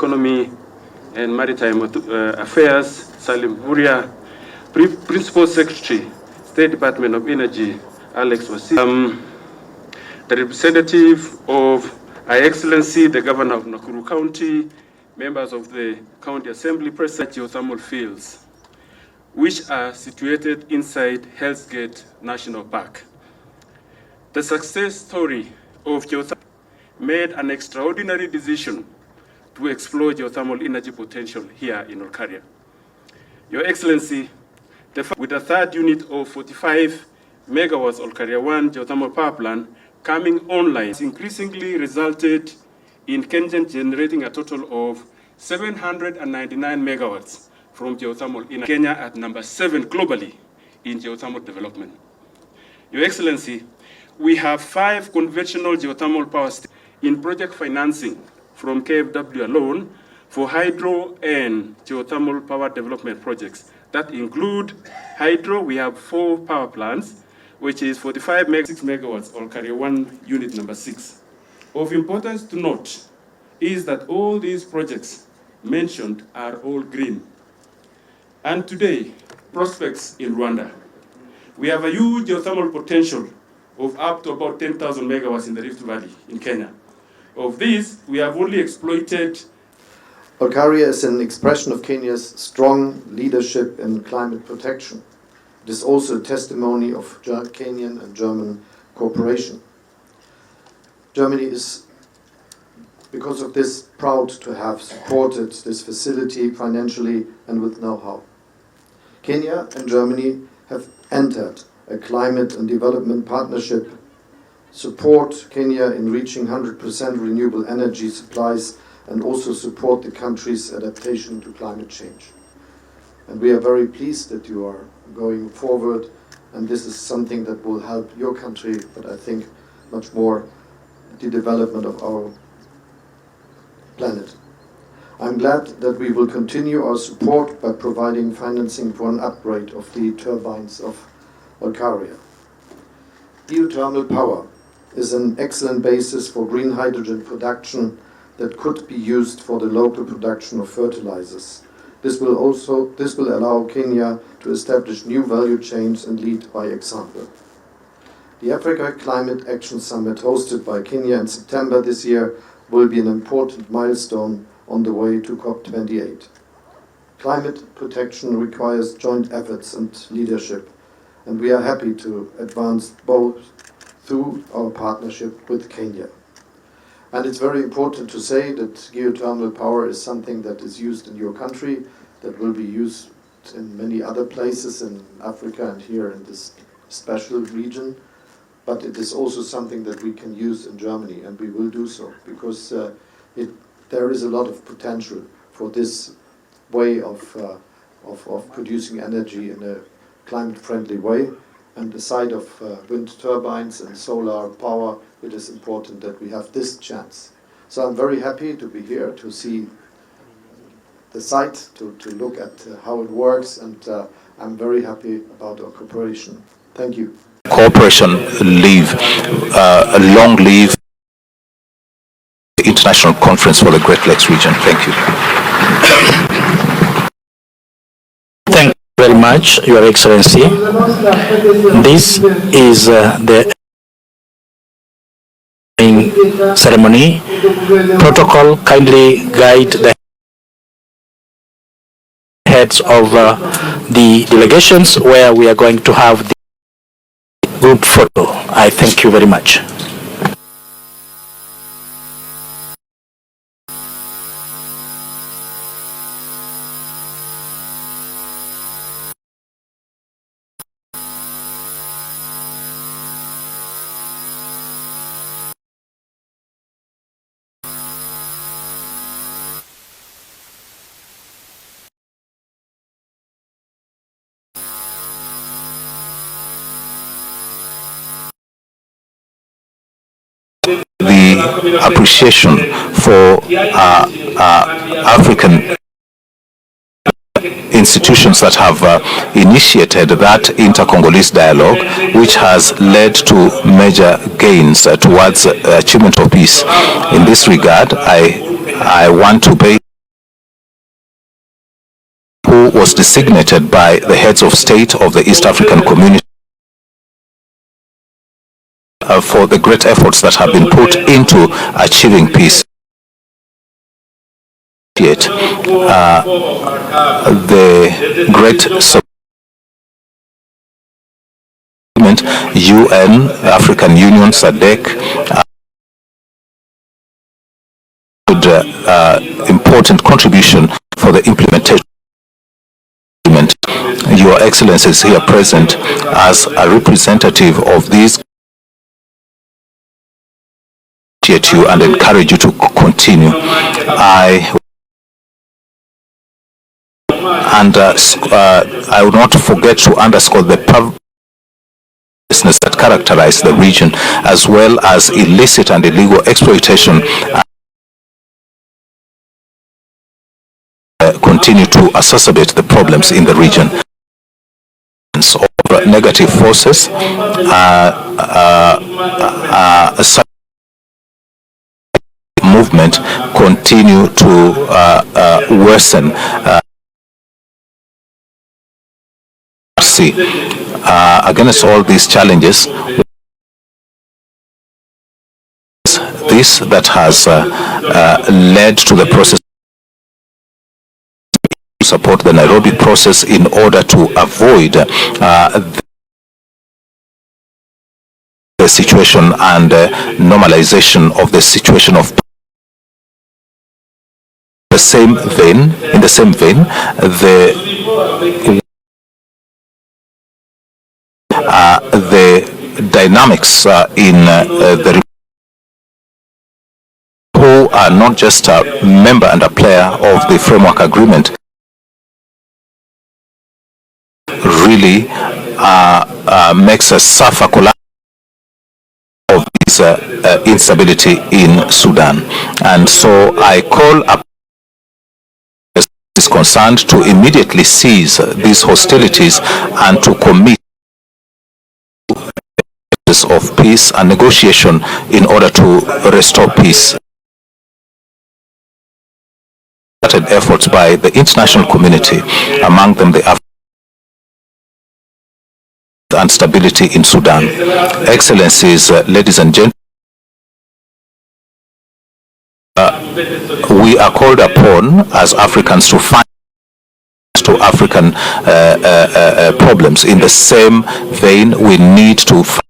Economy and Maritime Affairs, Salim Buria, Principal Secretary, State Department of Energy, Alex Wasi, the representative of Her Excellency, the Governor of Nakuru County, members of the County Assembly, President, geothermal fields, which are situated inside Hell's Gate National Park. The success story of geothermal made an extraordinary decision to explore geothermal energy potential here in Olkaria. Your Excellency, with a third unit of 45 megawatts Olkaria 1 geothermal power plant coming online, has increasingly resulted in Kenya generating a total of 799 megawatts from geothermal in Kenya at number 7 globally in geothermal development. Your Excellency, we have 5 conventional geothermal power stations in project financing from KfW alone for hydro and geothermal power development projects. That include hydro, we have 4 power plants, which is 45 megawatts, Olkaria 1 unit number 6. Of importance to note is that all these projects mentioned are all green. And today, prospects in Rwanda. We have a huge geothermal potential of up to about 10,000 megawatts in the Rift Valley in Kenya. Of these, we have only exploited. Olkaria is an expression of Kenya's strong leadership in climate protection. It is also a testimony of Kenyan and German cooperation. Germany is, because of this, proud to have supported this facility financially and with know-how. Kenya and Germany have entered a climate and development partnership, support Kenya in reaching 100% renewable energy supplies, and also support the country's adaptation to climate change. And we are very pleased that you are going forward, and this is something that will help your country, but I think much more the development of our planet. I'm glad that we will continue our support by providing financing for an upgrade of the turbines of Olkaria. Geothermal power is an excellent basis for green hydrogen production that could be used for the local production of fertilizers. This will allow Kenya to establish new value chains and lead by example. The Africa Climate Action Summit hosted by Kenya in September this year will be an important milestone on the way to COP28. Climate protection requires joint efforts and leadership, and we are happy to advance both through our partnership with Kenya. And it's very important to say that geothermal power is something that is used in your country, that will be used in many other places in Africa and here in this special region. But it is also something that we can use in Germany, and we will do so, because there is a lot of potential for this way of producing energy in a climate-friendly way. And aside of wind turbines and solar power, it is important that we have this chance. So I'm very happy to be here, to see the site, to look at how it works, and I'm very happy about our cooperation. Thank you. Cooperation long live the International Conference for the Great Lakes region. Thank you. Thank you very much, Your Excellency. This is the ceremony. Protocol, kindly guide the heads of the delegations where we are going to have the group photo. I thank you very much. The appreciation for African institutions that have initiated that inter-Congolese dialogue, which has led to major gains towards achievement of peace. In this regard, I want to pay who was designated by the heads of state of the East African Community for the great efforts that have been put into achieving peace. The great supplement, UN, African Union, SADC, important contribution for the implementation. Your Excellencies here present as a representative of these you and encourage you to continue. I will not forget to underscore the business that characterize the region, as well as illicit and illegal exploitation, continue to exacerbate the problems in the region. Of negative forces, movement continue to worsen. Against all these challenges, this that has led to the process to support the Nairobi process in order to avoid the situation and normalization of the situation of the same vein. In the same vein, the dynamics in the who are not just a member and a player of the framework agreement really makes us suffer of this instability in Sudan. And so I call up is concerned to immediately cease these hostilities and to commit of peace and negotiation in order to restore peace. Efforts by the international community, among them the African and stability in Sudan. Excellencies, ladies and gentlemen, we are called upon as Africans to find to African problems. In the same vein, we need to find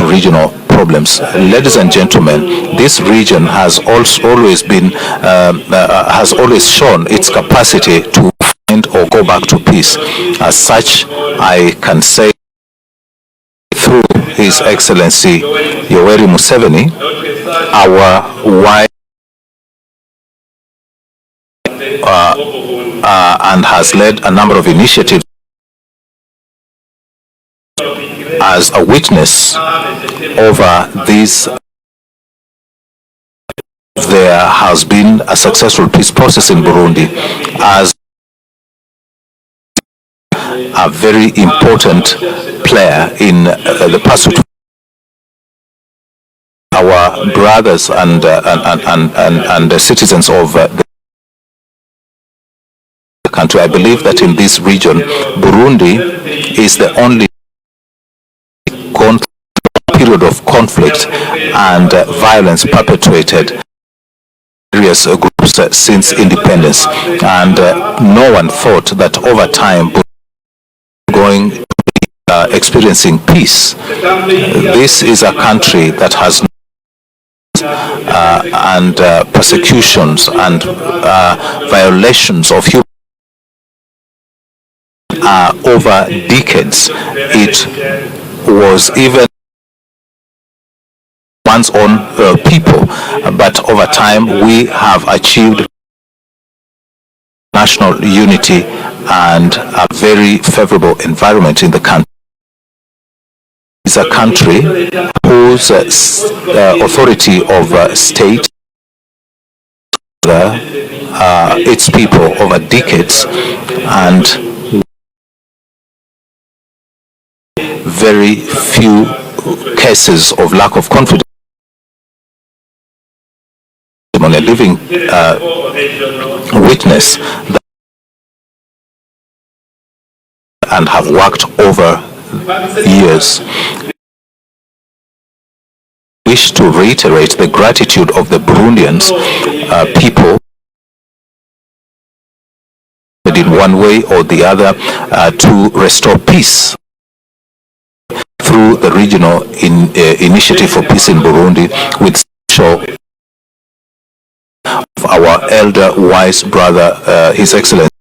regional problems. Ladies and gentlemen, this region has always been has always shown its capacity to find or go back to peace. As such, I can say through His Excellency Yoweri Museveni, our wide and has led a number of initiatives as a witness over these. There has been a successful peace process in Burundi as a very important player in the pursuit of our brothers and the citizens of the country. I believe that in this region, Burundi is the only period of conflict and violence perpetuated various groups since independence, and no one thought that over time going to be experiencing peace. This is a country that has and persecutions and violations of human over decades. It was even one's own people, but over time we have achieved national unity and a very favorable environment in the country. It's a country whose authority of state, its people over decades, and very few cases of lack of confidence. A living witness that and have worked over years. wish to reiterate the gratitude of the Burundians people in one way or the other to restore peace through the regional initiative for peace in Burundi, with of our elder wise brother, His Excellency